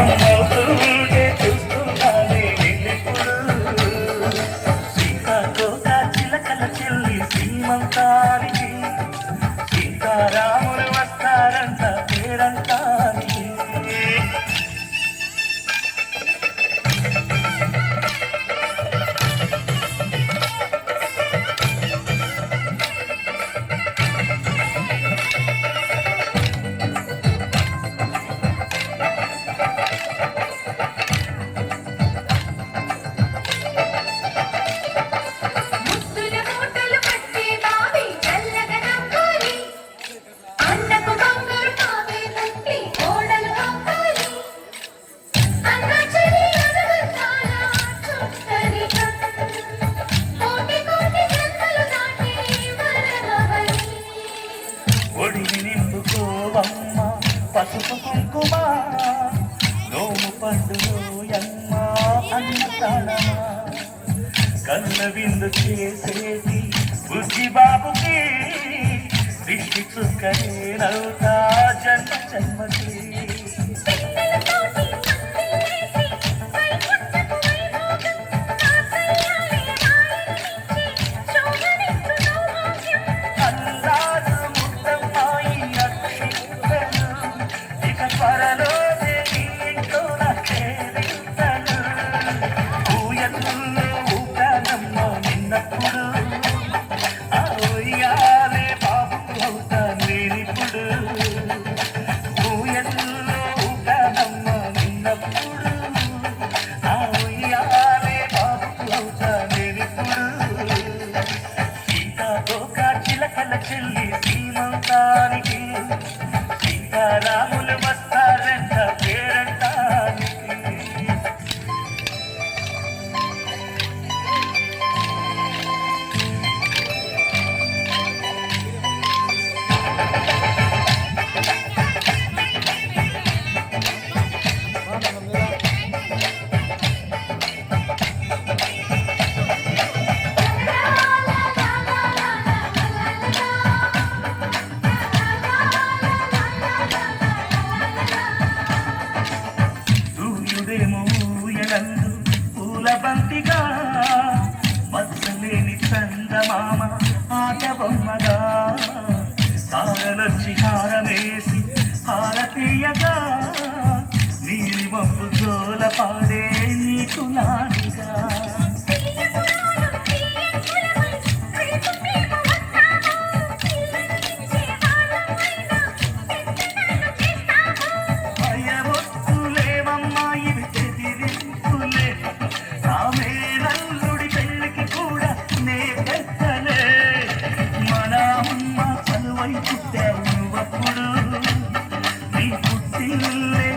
అమ్మవుతుంటే చూస్తున్నానే నిన్నెప్పుడు సీతాకోక చిలకల చెల్లి సీమంతానికి సీతారాములు వస్తారంట పేరంటానికి ఒడిని నింపుకోవమ్మ పసుపు కుంకుమ నోము పండుగయమ్మ అన్నదానమా కన్న విందు చేసేది బుద్ధి బాబుకి దిష్టి చుక్కనేనవుతా జన్మ జన్మకి చెల్లి సీమంతానికి సీతారాములు వస్తారంట పేరంటానికి పూలబంతిగా మచ్చలేని చందమామ ఆటబొమ్మగా తారలొచ్చి హారమేసి హారతీయగా నీలి మబ్బు జోల పాడే నీకు నాడిగా పుట్టావు నువ్వప్పుడు నీ పుట్టిల్లే